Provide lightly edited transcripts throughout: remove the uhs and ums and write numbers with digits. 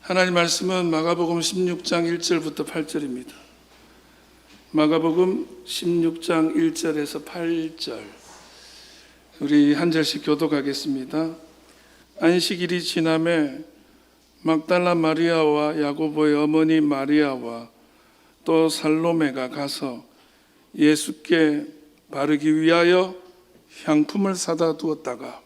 하나님 말씀은 마가복음 16장 1절부터 8절입니다. 마가복음 16장 1절에서 8절 우리 한 절씩 교독하겠습니다. 안식일이 지남에 막달라 마리아와 야고보의 어머니 마리아와 또 살로메가 가서 예수께 바르기 위하여 향품을 사다 두었다가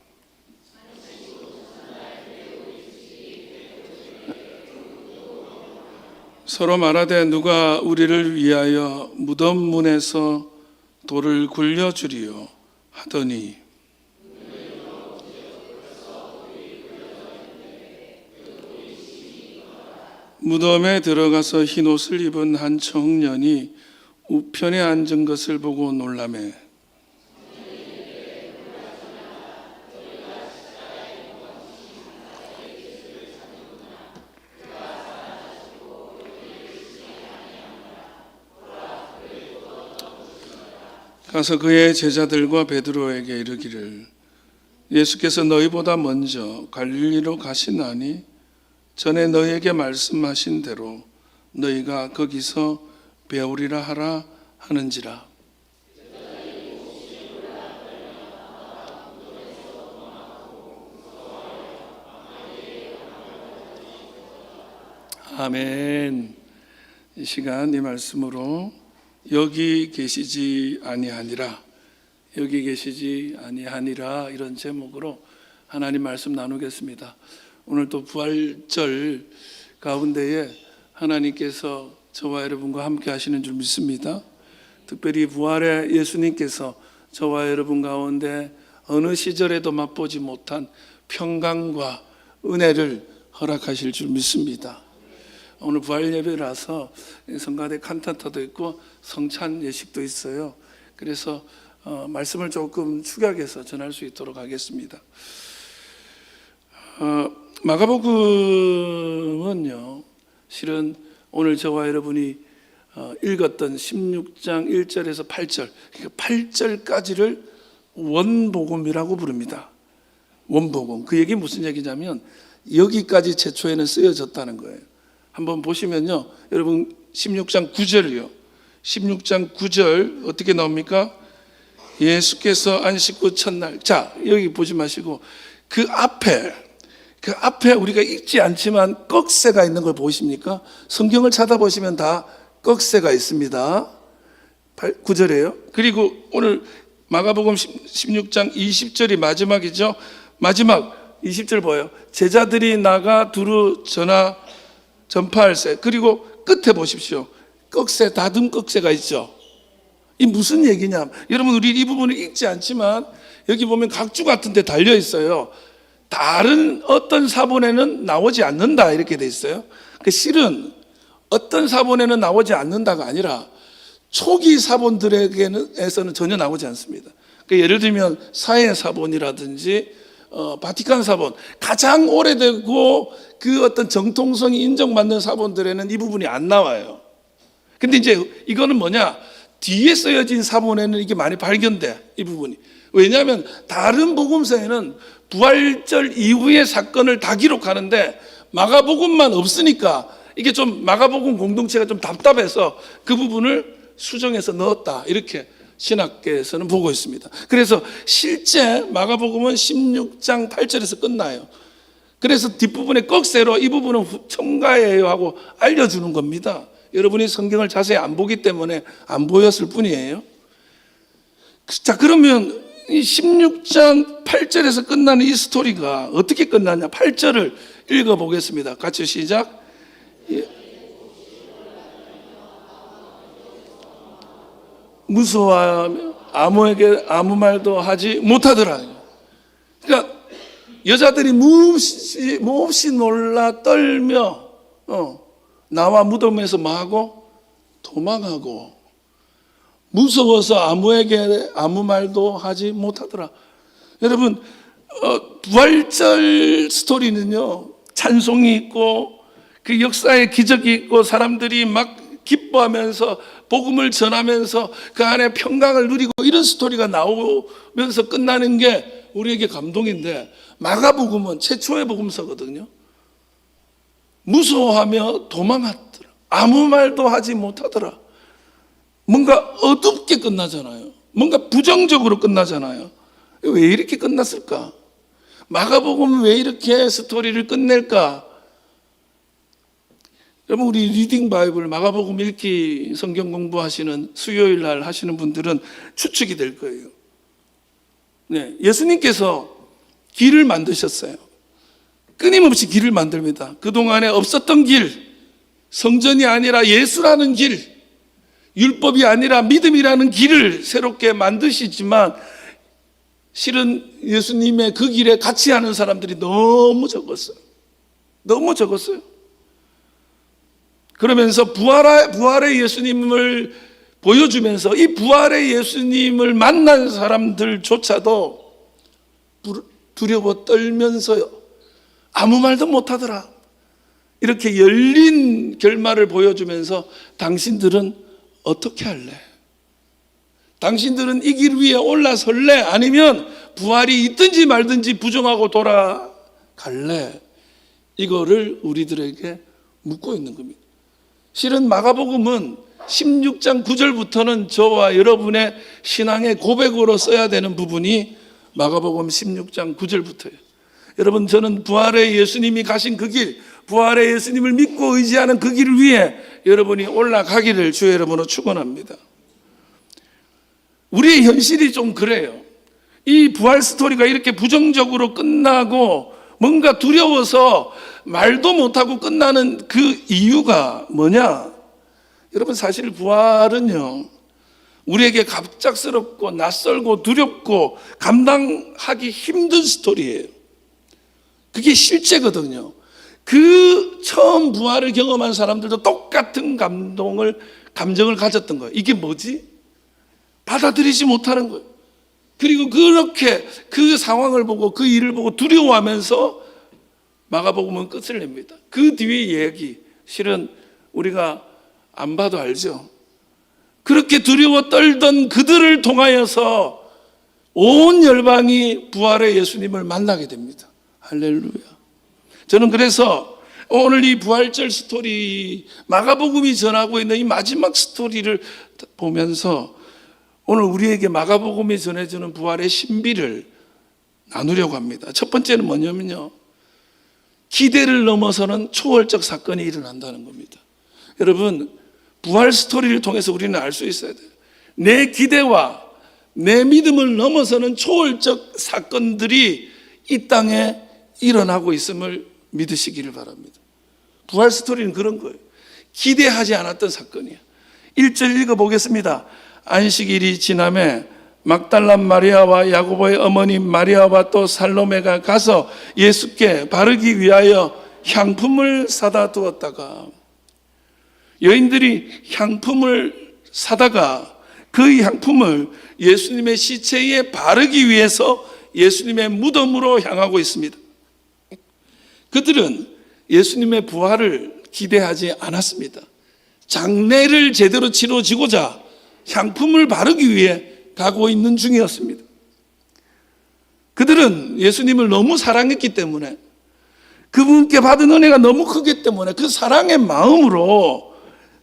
서로 말하되 누가 우리를 위하여 무덤 문에서 돌을 굴려주리요 하더니 무덤에 들어가서 흰 옷을 입은 한 청년이 우편에 앉은 것을 보고 놀라매 가서 그의 제자들과 베드로에게 이르기를 예수께서 너희보다 먼저 갈릴리로 가시나니 전에 너희에게 말씀하신 대로 너희가 거기서 배우리라 하라 하는지라. 아멘. 이 시간 이 말씀으로 여기 계시지 아니하니라, 여기 계시지 아니하니라, 이런 제목으로 하나님 말씀 나누겠습니다. 오늘 또 부활절 가운데에 하나님께서 저와 여러분과 함께 하시는 줄 믿습니다. 특별히 부활의 예수님께서 저와 여러분 가운데 어느 시절에도 맛보지 못한 평강과 은혜를 허락하실 줄 믿습니다. 오늘 부활 예배라서 성가대 칸타타도 있고 성찬 예식도 있어요. 그래서 말씀을 조금 축약해서 전할 수 있도록 하겠습니다. 마가복음은요, 실은 오늘 저와 여러분이 읽었던 16장 1절에서 8절, 그러니까 8절까지를 원복음이라고 부릅니다. 원복음. 그 얘기 무슨 얘기냐면 여기까지 최초에는 쓰여졌다는 거예요. 한번 보시면요, 여러분 16장 9절이요. 16장 9절 어떻게 나옵니까? 예수께서 안식 후 첫날. 자, 여기 보지 마시고 그 앞에 우리가 읽지 않지만 꺽쇠가 있는 걸 보십니까? 성경을 찾아보시면 다 꺽쇠가 있습니다. 9절이에요. 그리고 오늘 마가복음 16장 20절이 마지막이죠. 마지막 20절 보여요. 제자들이 나가 두루 전파할세. 그리고 끝에 보십시오. 꺽쇠, 다듬 꺽쇠가 있죠. 이 무슨 얘기냐? 여러분, 우리 이 부분을 읽지 않지만 여기 보면 각주 같은 데 달려 있어요. 다른 어떤 사본에는 나오지 않는다, 이렇게 돼 있어요. 그 실은 어떤 사본에는 나오지 않는다가 아니라 초기 사본들에게는 전혀 나오지 않습니다. 그러니까 예를 들면 사해 사본이라든지 바티칸 사본, 가장 오래되고 그 어떤 정통성이 인정받는 사본들에는 이 부분이 안 나와요. 근데 이제 이거는 뭐냐? 뒤에 쓰여진 사본에는 이게 많이 발견돼, 이 부분이. 왜냐하면 다른 복음서에는 부활절 이후의 사건을 다 기록하는데 마가복음만 없으니까 이게 좀 마가복음 공동체가 좀 답답해서 그 부분을 수정해서 넣었다, 이렇게 신학계에서는 보고 있습니다. 그래서 실제 마가복음은 16장 8절에서 끝나요. 그래서 뒷부분에 꺽쇠로 이 부분은 첨가해요 하고 알려주는 겁니다. 여러분이 성경을 자세히 안 보기 때문에 안 보였을 뿐이에요. 자, 그러면 이 16장 8절에서 끝나는 이 스토리가 어떻게 끝나냐? 8절을 읽어보겠습니다. 같이 시작. 무서워하며 아무에게 아무 말도 하지 못하더라. 그러니까 여자들이 몹시 놀라 떨며 나와 무덤에서 뭐하고? 도망하고 무서워서 아무에게 아무 말도 하지 못하더라. 여러분, 부활절 스토리는요, 찬송이 있고 그 역사의 기적이 있고 사람들이 막 기뻐하면서 복음을 전하면서 그 안에 평강을 누리고 이런 스토리가 나오면서 끝나는 게 우리에게 감동인데, 마가복음은 최초의 복음서거든요. 무서워하며 도망하더라. 아무 말도 하지 못하더라. 뭔가 어둡게 끝나잖아요. 뭔가 부정적으로 끝나잖아요. 왜 이렇게 끝났을까? 마가복음은 왜 이렇게 스토리를 끝낼까? 여러분, 우리 리딩 바이블 마가복음 읽기 성경 공부하시는 수요일 날 하시는 분들은 추측이 될 거예요. 네, 예수님께서 길을 만드셨어요. 끊임없이 길을 만듭니다. 그동안에 없었던 길, 성전이 아니라 예수라는 길, 율법이 아니라 믿음이라는 길을 새롭게 만드시지만 실은 예수님의 그 길에 같이 하는 사람들이 너무 적었어요. 너무 적었어요. 그러면서 부활의 예수님을 보여주면서 이 부활의 예수님을 만난 사람들조차도 두려워 떨면서요, 아무 말도 못하더라. 이렇게 열린 결말을 보여주면서 당신들은 어떻게 할래? 당신들은 이 길 위에 올라설래? 아니면 부활이 있든지 말든지 부정하고 돌아갈래? 이거를 우리들에게 묻고 있는 겁니다. 실은 마가복음은 16장 9절부터는 저와 여러분의 신앙의 고백으로 써야 되는 부분이 마가복음 16장 9절부터예요. 여러분, 저는 부활의 예수님이 가신 그 길, 부활의 예수님을 믿고 의지하는 그 길을 위해 여러분이 올라가기를 주의 이름으로 축원합니다. 우리의 현실이 좀 그래요. 이 부활 스토리가 이렇게 부정적으로 끝나고 뭔가 두려워서 말도 못하고 끝나는 그 이유가 뭐냐? 여러분, 사실 부활은요, 우리에게 갑작스럽고 낯설고 두렵고 감당하기 힘든 스토리예요. 그게 실제거든요. 그 처음 부활을 경험한 사람들도 똑같은 감정을 가졌던 거예요. 이게 뭐지? 받아들이지 못하는 거예요. 그리고 그렇게 그 상황을 보고 그 일을 보고 두려워하면서 마가복음은 끝을 냅니다. 그 뒤의 얘기, 실은 우리가 안 봐도 알죠. 그렇게 두려워 떨던 그들을 통하여서 온 열방이 부활의 예수님을 만나게 됩니다. 할렐루야. 저는 그래서 오늘 이 부활절 스토리, 마가복음이 전하고 있는 이 마지막 스토리를 보면서 오늘 우리에게 마가복음이 전해주는 부활의 신비를 나누려고 합니다. 첫 번째는 뭐냐면요, 기대를 넘어서는 초월적 사건이 일어난다는 겁니다. 여러분, 부활 스토리를 통해서 우리는 알 수 있어야 돼요. 내 기대와 내 믿음을 넘어서는 초월적 사건들이 이 땅에 일어나고 있음을 믿으시기를 바랍니다. 부활 스토리는 그런 거예요. 기대하지 않았던 사건이에요. 1절 읽어보겠습니다. 안식일이 지남에 막달란 마리아와 야고보의 어머니 마리아와 또 살로메가 가서 예수께 바르기 위하여 향품을 사다 두었다가, 여인들이 향품을 사다가 그 향품을 예수님의 시체에 바르기 위해서 예수님의 무덤으로 향하고 있습니다. 그들은 예수님의 부활을 기대하지 않았습니다. 장례를 제대로 치러지고자 향품을 바르기 위해 가고 있는 중이었습니다. 그들은 예수님을 너무 사랑했기 때문에, 그분께 받은 은혜가 너무 크기 때문에 그 사랑의 마음으로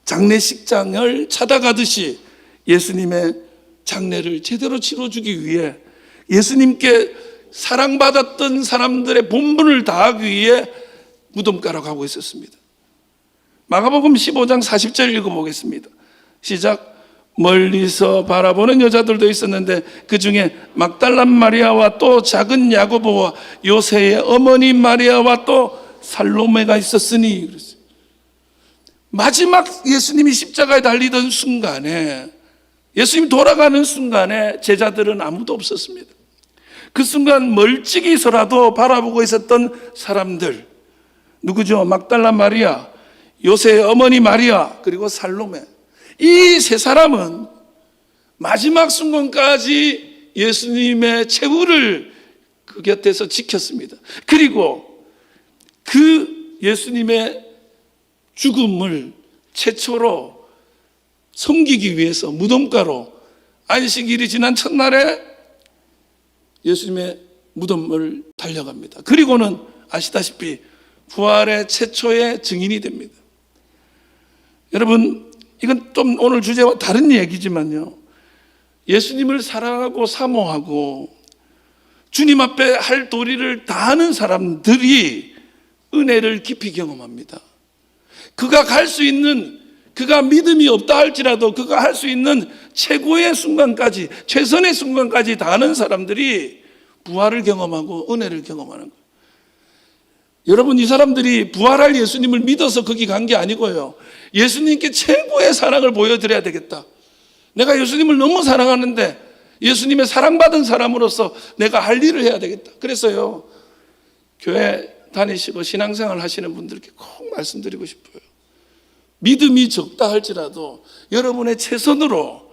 장례식장을 찾아가듯이 예수님의 장례를 제대로 치러주기 위해 예수님께 사랑받았던 사람들의 본분을 다하기 위해 무덤가로 가고 있었습니다. 마가복음 15장 40절 읽어보겠습니다. 시작. 멀리서 바라보는 여자들도 있었는데 그 중에 막달란 마리아와 또 작은 야고보와 요새의 어머니 마리아와 또 살로메가 있었으니, 그랬어요. 마지막 예수님이 십자가에 달리던 순간에, 예수님이 돌아가는 순간에 제자들은 아무도 없었습니다. 그 순간 멀찍이서라도 바라보고 있었던 사람들, 누구죠? 막달라 마리아, 요새의 어머니 마리아, 그리고 살로메. 이 세 사람은 마지막 순간까지 예수님의 최후를 그 곁에서 지켰습니다. 그리고 그 예수님의 죽음을 최초로 섬기기 위해서 무덤가로 안식일이 지난 첫날에 예수님의 무덤을 달려갑니다. 그리고는 아시다시피 부활의 최초의 증인이 됩니다. 여러분, 이건 좀 오늘 주제와 다른 얘기지만요, 예수님을 사랑하고 사모하고 주님 앞에 할 도리를 다하는 사람들이 은혜를 깊이 경험합니다. 그가 갈 수 있는, 그가 믿음이 없다 할지라도 그가 할 수 있는 최고의 순간까지, 최선의 순간까지 다하는 사람들이 부활을 경험하고 은혜를 경험하는 거예요. 여러분, 이 사람들이 부활할 예수님을 믿어서 거기 간 게 아니고요, 예수님께 최고의 사랑을 보여드려야 되겠다. 내가 예수님을 너무 사랑하는데 예수님의 사랑받은 사람으로서 내가 할 일을 해야 되겠다. 그래서요, 교회 다니시고 신앙생활 하시는 분들께 꼭 말씀드리고 싶어요. 믿음이 적다 할지라도 여러분의 최선으로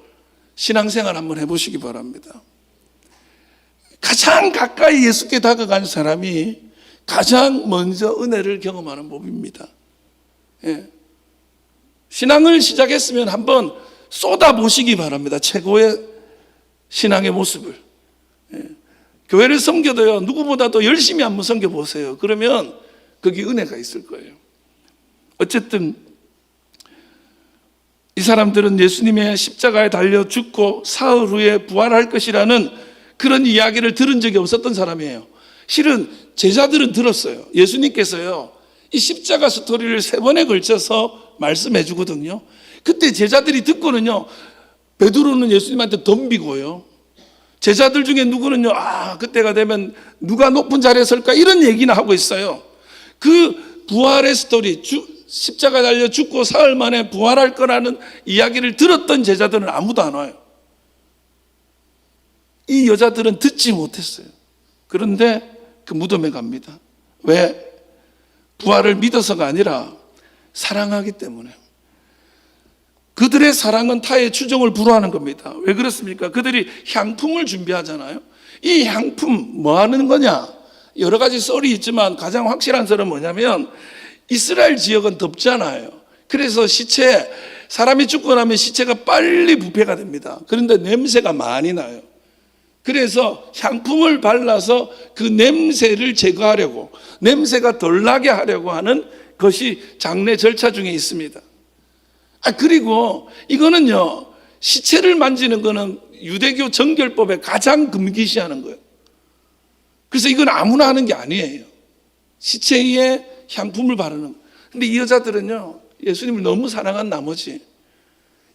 신앙생활 한번 해보시기 바랍니다. 가장 가까이 예수께 다가간 사람이 가장 먼저 은혜를 경험하는 법입니다. 예. 신앙을 시작했으면 한번 쏟아보시기 바랍니다. 최고의 신앙의 모습을. 예. 교회를 섬겨도요, 누구보다도 열심히 한번 섬겨보세요. 그러면 거기 은혜가 있을 거예요. 어쨌든 이 사람들은 예수님의 십자가에 달려 죽고 사흘 후에 부활할 것이라는 그런 이야기를 들은 적이 없었던 사람이에요. 실은 제자들은 들었어요. 예수님께서요, 이 십자가 스토리를 3번에 걸쳐서 말씀해 주거든요. 그때 제자들이 듣고는요, 베드로는 예수님한테 덤비고요, 제자들 중에 누구는요, 그때가 되면 누가 높은 자리에 설까, 이런 얘기나 하고 있어요. 그 부활의 스토리, 십자가 달려 죽고 사흘 만에 부활할 거라는 이야기를 들었던 제자들은 아무도 안 와요. 이 여자들은 듣지 못했어요. 그런데 그 무덤에 갑니다. 왜? 부활을 믿어서가 아니라 사랑하기 때문에. 그들의 사랑은 타의 추종을 불허하는 겁니다. 왜 그렇습니까? 그들이 향품을 준비하잖아요. 이 향품 뭐 하는 거냐? 여러 가지 썰이 있지만 가장 확실한 썰은 뭐냐면, 이스라엘 지역은 덥잖아요. 그래서 사람이 죽고 나면 시체가 빨리 부패가 됩니다. 그런데 냄새가 많이 나요. 그래서 향품을 발라서 그 냄새를 제거하려고, 냄새가 덜 나게 하려고 하는 것이 장례 절차 중에 있습니다. 그리고 이거는요, 시체를 만지는 거는 유대교 정결법에 가장 금기시하는 거예요. 그래서 이건 아무나 하는 게 아니에요. 시체에 향품을 바르는 거예요. 근데 이 여자들은요, 예수님을 너무 사랑한 나머지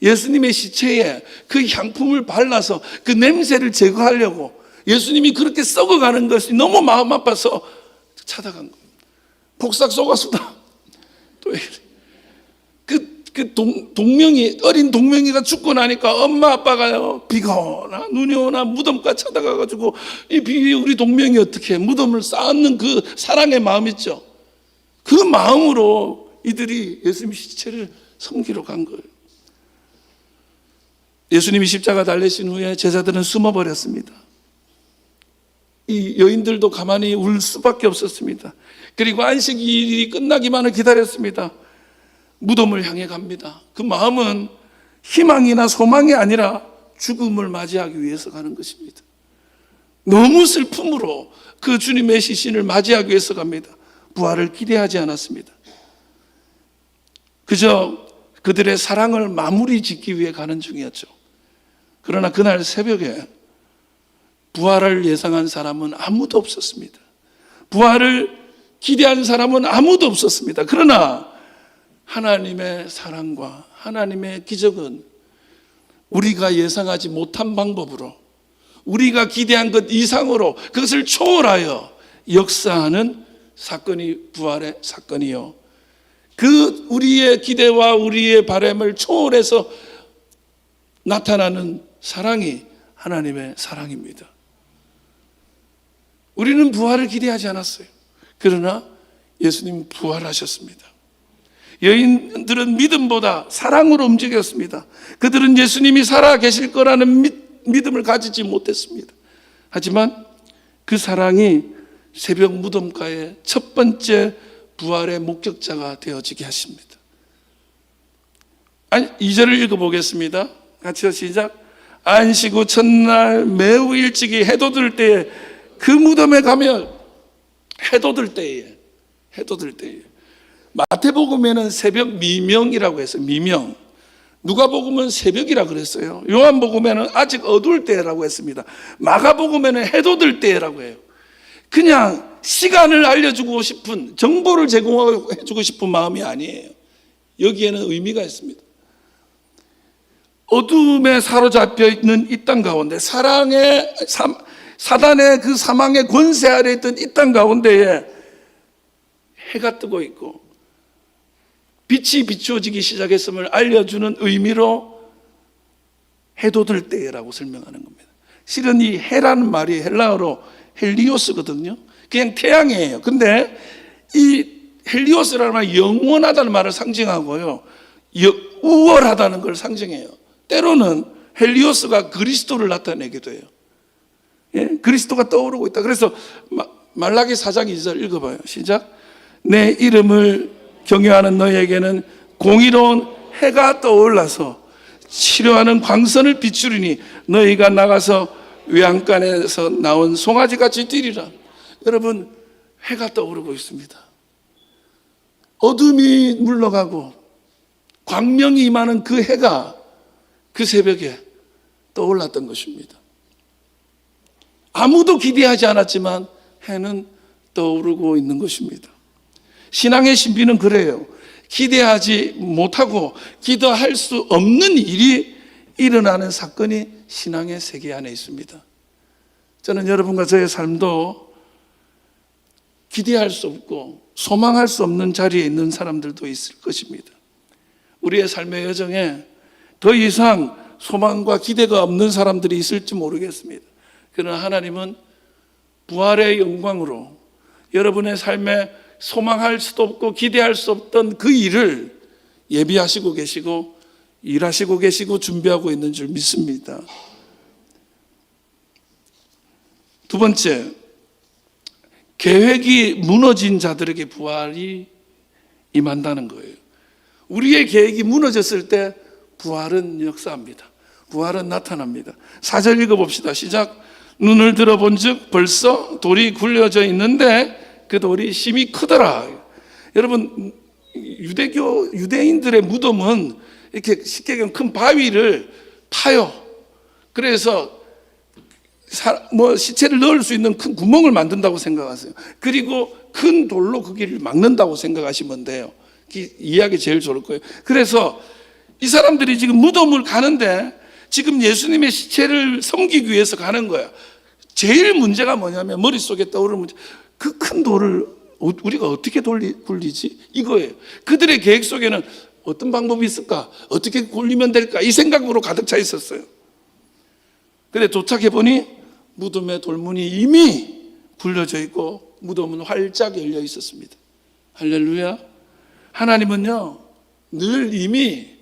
예수님의 시체에 그 향품을 발라서 그 냄새를 제거하려고, 예수님이 그렇게 썩어가는 것이 너무 마음 아파서 찾아간 겁니다. 폭삭 속았수다. 또 어린 동명이가 죽고 나니까 엄마 아빠가요, 비가 오나 눈이 오나 무덤까지 찾아가가지고, 우리 동명이 어떻게 무덤을 쌓는 그 사랑의 마음 있죠. 그 마음으로 이들이 예수님 시체를 섬기러 간 거예요. 예수님이 십자가 달리신 후에 제자들은 숨어버렸습니다. 이 여인들도 가만히 울 수밖에 없었습니다. 그리고 안식일이 끝나기만을 기다렸습니다. 무덤을 향해 갑니다. 그 마음은 희망이나 소망이 아니라 죽음을 맞이하기 위해서 가는 것입니다. 너무 슬픔으로 그 주님의 시신을 맞이하기 위해서 갑니다. 부활을 기대하지 않았습니다. 그저 그들의 사랑을 마무리 짓기 위해 가는 중이었죠. 그러나 그날 새벽에 부활을 예상한 사람은 아무도 없었습니다. 부활을 기대한 사람은 아무도 없었습니다. 그러나 하나님의 사랑과 하나님의 기적은 우리가 예상하지 못한 방법으로, 우리가 기대한 것 이상으로, 그것을 초월하여 역사하는 사건이 부활의 사건이요, 그 우리의 기대와 우리의 바람을 초월해서 나타나는 사랑이 하나님의 사랑입니다. 우리는 부활을 기대하지 않았어요. 그러나 예수님 부활하셨습니다. 여인들은 믿음보다 사랑으로 움직였습니다. 그들은 예수님이 살아 계실 거라는 믿음을 가지지 못했습니다. 하지만 그 사랑이 새벽 무덤가의 첫 번째 부활의 목격자가 되어지게 하십니다. 2절을 읽어보겠습니다. 같이요, 시작. 안식 후 첫날 매우 일찍이 해돋을 때에 그 무덤에 가면, 해돋을 때에 해돋을 때예요. 마태복음에는 새벽 미명이라고 했어요. 미명. 누가복음은 새벽이라 그랬어요. 요한복음에는 아직 어두울 때라고 했습니다. 마가복음에는 해돋을 때라고 해요. 그냥 시간을 알려주고 싶은, 정보를 제공해주고 싶은 마음이 아니에요. 여기에는 의미가 있습니다. 어둠에 사로잡혀 있는 이 땅 가운데, 사단의 그 사망의 권세 아래 있던 이 땅 가운데에 해가 뜨고 있고 빛이 비추어지기 시작했음을 알려주는 의미로 해돋을 때라고 설명하는 겁니다. 실은 이 해라는 말이 헬라어로 헬리오스거든요. 그냥 태양이에요. 근데 이 헬리오스라는 말은 영원하다는 말을 상징하고요, 우월하다는 걸 상징해요. 때로는 헬리오스가 그리스도를 나타내기도 해요. 예? 그리스도가 떠오르고 있다. 그래서 말라기 4장 2절 읽어봐요. 시작. 내 이름을 경외하는 너희에게는 공의로운 해가 떠올라서 치료하는 광선을 비추리니 너희가 나가서 외양간에서 나온 송아지같이 뛰리라. 여러분, 해가 떠오르고 있습니다. 어둠이 물러가고 광명이 임하는 그 해가 그 새벽에 떠올랐던 것입니다. 아무도 기대하지 않았지만 해는 떠오르고 있는 것입니다. 신앙의 신비는 그래요. 기대하지 못하고 기도할 수 없는 일이 일어나는 사건이 신앙의 세계 안에 있습니다. 저는 여러분과 저의 삶도 기대할 수 없고 소망할 수 없는 자리에 있는 사람들도 있을 것입니다. 우리의 삶의 여정에 더 이상 소망과 기대가 없는 사람들이 있을지 모르겠습니다. 그러나 하나님은 부활의 영광으로 여러분의 삶에 소망할 수도 없고 기대할 수 없던 그 일을 예비하시고 계시고 일하시고 계시고 준비하고 있는 줄 믿습니다. 두 번째, 계획이 무너진 자들에게 부활이 임한다는 거예요. 우리의 계획이 무너졌을 때 부활은 역사합니다. 부활은 나타납니다. 4절 읽어봅시다. 시작. 눈을 들어본 즉 벌써 돌이 굴려져 있는데 그 돌이 심히 크더라. 여러분, 유대인들의 무덤은 이렇게 쉽게 얘기하면 큰 바위를 파요. 그래서 시체를 넣을 수 있는 큰 구멍을 만든다고 생각하세요. 그리고 큰 돌로 그 길을 막는다고 생각하시면 돼요. 이해하기 제일 좋을 거예요. 그래서 이 사람들이 지금 무덤을 가는데 지금 예수님의 시체를 섬기기 위해서 가는 거야. 제일 문제가 뭐냐면 머릿속에 떠오르는 문제, 그 큰 돌을 우리가 어떻게 굴리지? 이거예요. 그들의 계획 속에는 어떤 방법이 있을까? 어떻게 굴리면 될까? 이 생각으로 가득 차 있었어요. 근데 도착해 보니 무덤의 돌문이 이미 굴려져 있고 무덤은 활짝 열려 있었습니다. 할렐루야. 하나님은요, 늘 이미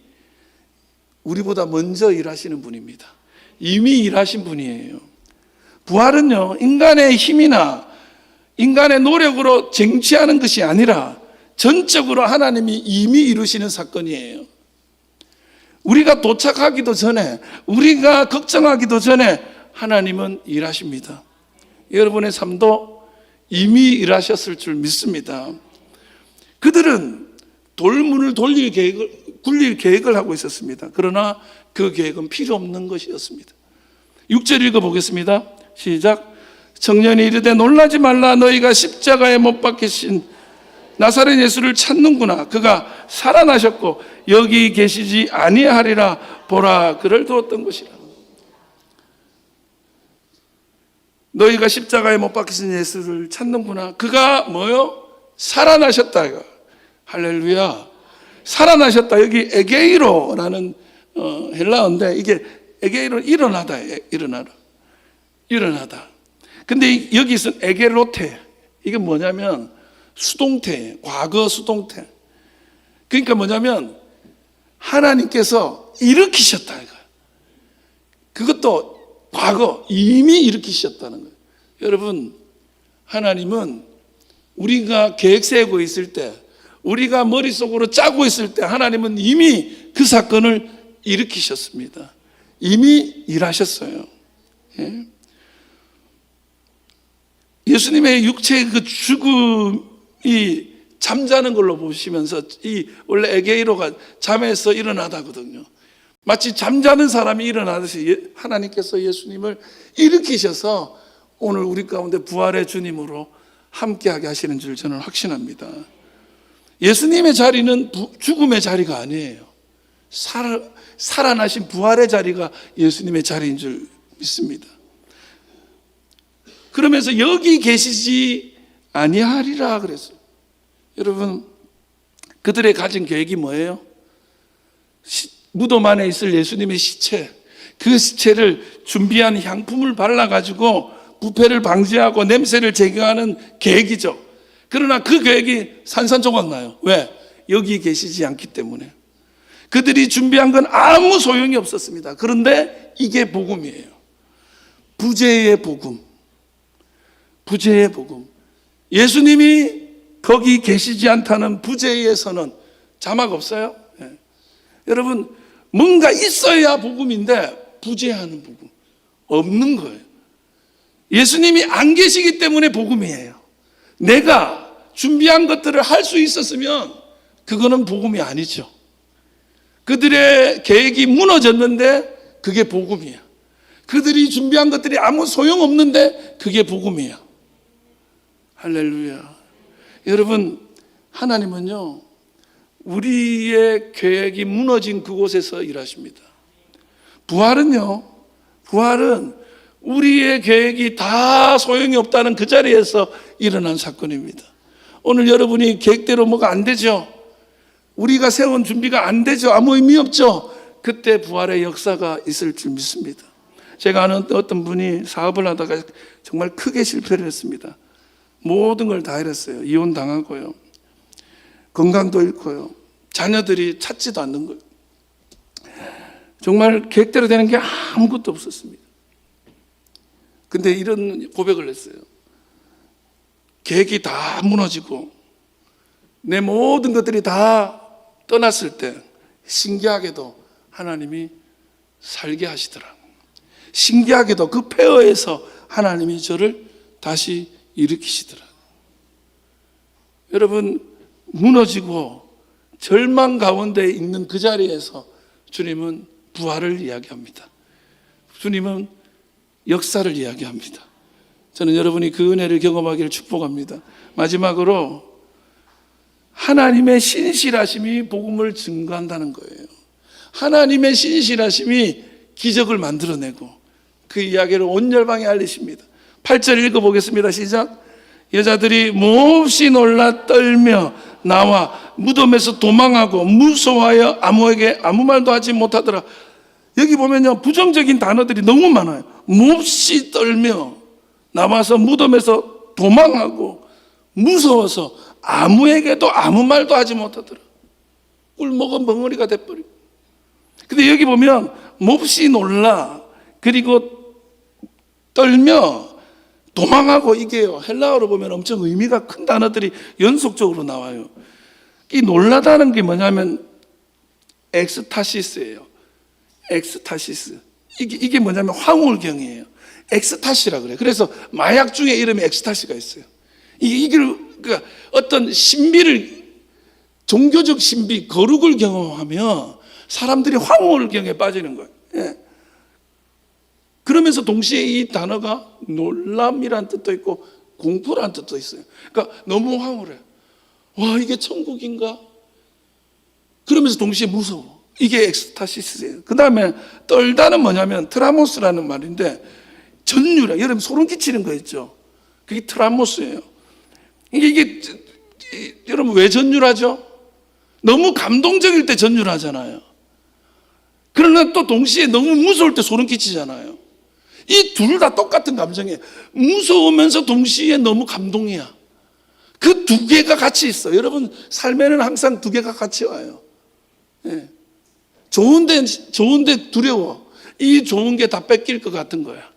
우리보다 먼저 일하시는 분입니다. 이미 일하신 분이에요. 부활은요, 인간의 힘이나 인간의 노력으로 쟁취하는 것이 아니라 전적으로 하나님이 이미 이루시는 사건이에요. 우리가 도착하기도 전에, 우리가 걱정하기도 전에 하나님은 일하십니다. 여러분의 삶도 이미 일하셨을 줄 믿습니다. 그들은 돌문을 굴릴 계획을 하고 있었습니다. 그러나 그 계획은 필요 없는 것이었습니다. 6절 읽어보겠습니다. 시작. 청년이 이르되 놀라지 말라. 너희가 십자가에 못 박히신 나사렛 예수를 찾는구나. 그가 살아나셨고 여기 계시지 아니하리라. 보라, 그를 두었던 것이라. 너희가 십자가에 못 박히신 예수를 찾는구나. 그가 뭐요? 살아나셨다. 이거. 할렐루야. 살아나셨다. 여기 에게이로라는 헬라어인데 이게 에게이로 일어나다. 일어나다. 근데 여기서 에게로테, 이게 뭐냐면 수동태, 과거 수동태. 그러니까 뭐냐면 하나님께서 일으키셨다. 그것도 과거 이미 일으키셨다는 거예요. 여러분, 하나님은 우리가 계획 세우고 있을 때, 우리가 머릿속으로 짜고 있을 때 하나님은 이미 그 사건을 일으키셨습니다. 이미 일하셨어요. 예? 예수님의 육체의 그 죽음이 잠자는 걸로 보시면서 이 원래 에게이로가 잠에서 일어나다거든요. 마치 잠자는 사람이 일어나듯이 하나님께서 예수님을 일으키셔서 오늘 우리 가운데 부활의 주님으로 함께하게 하시는 줄 저는 확신합니다. 예수님의 자리는 죽음의 자리가 아니에요. 살아나신 부활의 자리가 예수님의 자리인 줄 믿습니다. 그러면서 여기 계시지 아니하리라 그랬어요. 여러분, 그들의 가진 계획이 뭐예요? 무덤 안에 있을 예수님의 시체, 그 시체를 준비한 향품을 발라가지고 부패를 방지하고 냄새를 제거하는 계획이죠. 그러나 그 계획이 산산조각 나요. 왜? 여기 계시지 않기 때문에. 그들이 준비한 건 아무 소용이 없었습니다. 그런데 이게 복음이에요. 부재의 복음. 부재의 복음. 예수님이 거기 계시지 않다는 부재의 선언. 자막 없어요? 네. 여러분, 뭔가 있어야 복음인데 부재하는 복음 없는 거예요. 예수님이 안 계시기 때문에 복음이에요. 내가 준비한 것들을 할 수 있었으면 그거는 복음이 아니죠. 그들의 계획이 무너졌는데 그게 복음이야. 그들이 준비한 것들이 아무 소용없는데 그게 복음이야. 할렐루야. 여러분, 하나님은요, 우리의 계획이 무너진 그곳에서 일하십니다. 부활은 우리의 계획이 다 소용이 없다는 그 자리에서 일어난 사건입니다. 오늘 여러분이 계획대로 뭐가 안 되죠? 우리가 세운 준비가 안 되죠? 아무 의미 없죠? 그때 부활의 역사가 있을 줄 믿습니다. 제가 아는 어떤 분이 사업을 하다가 정말 크게 실패를 했습니다. 모든 걸 다 잃었어요. 이혼당하고요, 건강도 잃고요, 자녀들이 찾지도 않는 거예요. 정말 계획대로 되는 게 아무것도 없었습니다. 근데 이런 고백을 했어요. 계획이 다 무너지고 내 모든 것들이 다 떠났을 때 신기하게도 하나님이 살게 하시더라. 신기하게도 그 폐허에서 하나님이 저를 다시 일으키시더라. 여러분, 무너지고 절망 가운데 있는 그 자리에서 주님은 부활을 이야기합니다. 주님은 역사를 이야기합니다. 저는 여러분이 그 은혜를 경험하기를 축복합니다. 마지막으로 하나님의 신실하심이 복음을 증거한다는 거예요. 하나님의 신실하심이 기적을 만들어내고 그 이야기를 온 열방에 알리십니다. 8절 읽어보겠습니다. 시작. 여자들이 몹시 놀라 떨며 나와 무덤에서 도망하고 무서워하여 아무에게 아무 말도 하지 못하더라. 여기 보면요, 부정적인 단어들이 너무 많아요. 몹시 떨며 나와서 무덤에서 도망하고 무서워서 아무에게도 아무 말도 하지 못하더라. 꿀먹은 벙어리가 돼버리고. 근데 여기 보면 몹시 놀라, 그리고 떨며 도망하고, 이게요, 헬라어로 보면 엄청 의미가 큰 단어들이 연속적으로 나와요. 이 놀라다는 게 뭐냐면 엑스타시스예요. 엑스타시스. 이게 뭐냐면 황홀경이에요. 엑스타시라 그래요. 그래서 마약 중에 이름이 엑스타시가 있어요. 그러니까 어떤 신비를, 종교적 신비, 거룩을 경험하면 사람들이 황홀경에 빠지는 거예요. 예. 그러면서 동시에 이 단어가 놀람이란 뜻도 있고 공포란 뜻도 있어요. 그러니까 너무 황홀해. 와, 이게 천국인가? 그러면서 동시에 무서워. 이게 엑스타시스예요. 그 다음에 떨다는 뭐냐면 트라모스라는 말인데, 전율이야. 여러분 소름 끼치는 거 있죠? 그게 트라모스예요. 이게 여러분 왜 전율하죠? 너무 감동적일 때 전율하잖아요. 그러나 또 동시에 너무 무서울 때 소름 끼치잖아요. 이 둘 다 똑같은 감정이에요. 무서우면서 동시에 너무 감동이야. 그 두 개가 같이 있어. 여러분 삶에는 항상 두 개가 같이 와요. 예. 좋은데 두려워. 이 좋은 게 다 뺏길 것 같은 거야.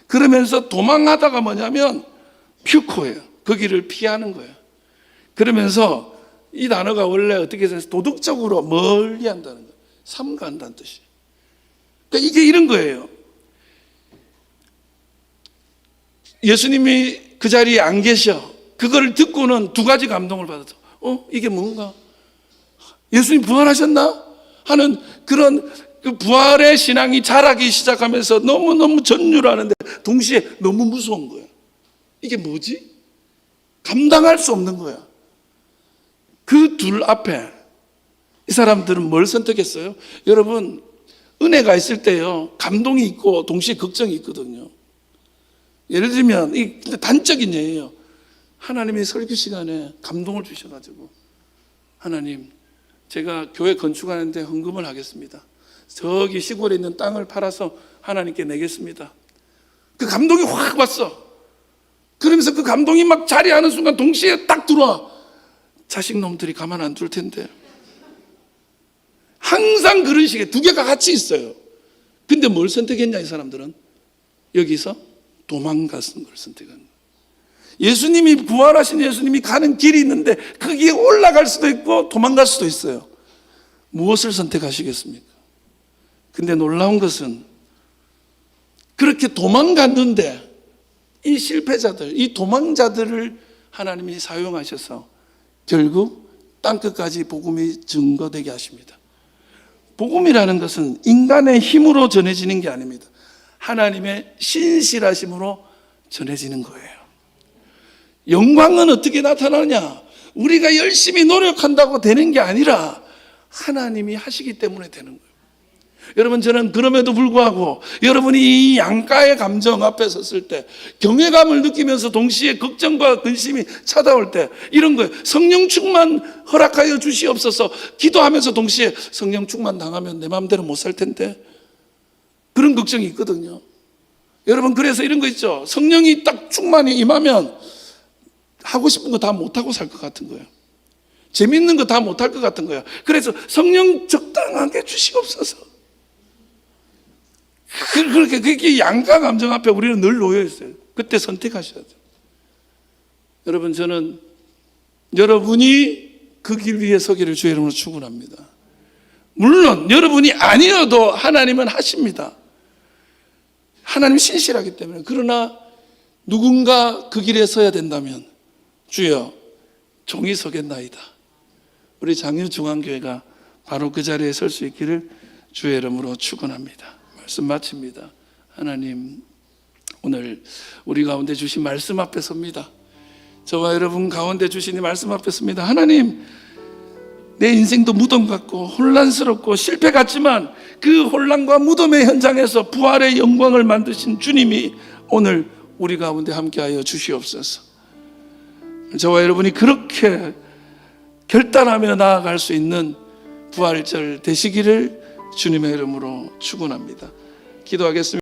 그러면서 도망하다가 뭐냐면 퓨코예요. 그 길을 피하는 거예요. 그러면서 이 단어가 원래 어떻게 해서 도덕적으로 멀리 한다는 거예요. 삼가한다는 뜻이에요. 그러니까 이게 이런 거예요. 예수님이 그 자리에 안 계셔. 그걸 듣고는 두 가지 감동을 받았어. 이게 뭔가? 예수님 부활하셨나? 하는 그런 그 부활의 신앙이 자라기 시작하면서 너무너무 전율하는데 동시에 너무 무서운 거야. 이게 뭐지? 감당할 수 없는 거야. 그 둘 앞에 이 사람들은 뭘 선택했어요? 여러분, 은혜가 있을 때요, 감동이 있고 동시에 걱정이 있거든요. 예를 들면 이 단적인 예예요. 하나님이 설교 시간에 감동을 주셔가지고, 하나님, 제가 교회 건축하는데 헌금을 하겠습니다. 저기 시골에 있는 땅을 팔아서 하나님께 내겠습니다. 그 감동이 확 왔어. 그러면서 그 감동이 막 자리하는 순간 동시에 딱 들어와. 자식 놈들이 가만 안 둘 텐데. 항상 그런 식의 두 개가 같이 있어요. 근데 뭘 선택했냐, 이 사람들은? 여기서 도망가는 걸 선택한 거예요. 예수님이, 부활하신 예수님이 가는 길이 있는데 거기에 올라갈 수도 있고 도망갈 수도 있어요. 무엇을 선택하시겠습니까? 근데 놀라운 것은 그렇게 도망갔는데 이 실패자들, 이 도망자들을 하나님이 사용하셔서 결국 땅끝까지 복음이 증거되게 하십니다. 복음이라는 것은 인간의 힘으로 전해지는 게 아닙니다. 하나님의 신실하심으로 전해지는 거예요. 영광은 어떻게 나타나느냐? 우리가 열심히 노력한다고 되는 게 아니라 하나님이 하시기 때문에 되는 거예요. 여러분, 저는 그럼에도 불구하고 여러분이 이 양가의 감정 앞에 섰을 때 경외감을 느끼면서 동시에 걱정과 근심이 찾아올 때 이런 거예요. 성령 충만 허락하여 주시옵소서. 기도하면서 동시에 성령 충만 당하면 내 마음대로 못 살 텐데, 그런 걱정이 있거든요. 여러분, 그래서 이런 거 있죠. 성령이 딱 충만히 임하면 하고 싶은 거 다 못하고 살 것 같은 거예요. 재밌는 거 다 못할 것 같은 거예요. 그래서 성령 적당하게 주시옵소서. 그렇게 양가 감정 앞에 우리는 늘 놓여 있어요. 그때 선택하셔야 돼요. 여러분, 저는 여러분이 그 길 위에 서기를 주의 이름으로 축원합니다. 물론 여러분이 아니어도 하나님은 하십니다. 하나님 신실하기 때문에. 그러나 누군가 그 길에 서야 된다면 주여 종이 서겠나이다. 우리 장유중앙교회가 바로 그 자리에 설 수 있기를 주의 이름으로 축원합니다. 말씀 마칩니다. 하나님, 오늘 우리 가운데 주신 말씀 앞에 섭니다. 저와 여러분 가운데 주신 이 말씀 앞에 섭니다. 하나님, 내 인생도 무덤 같고 혼란스럽고 실패 같지만 그 혼란과 무덤의 현장에서 부활의 영광을 만드신 주님이 오늘 우리 가운데 함께하여 주시옵소서. 저와 여러분이 그렇게 결단하며 나아갈 수 있는 부활절 되시기를 주님의 이름으로 축원합니다. 기도하겠습니다.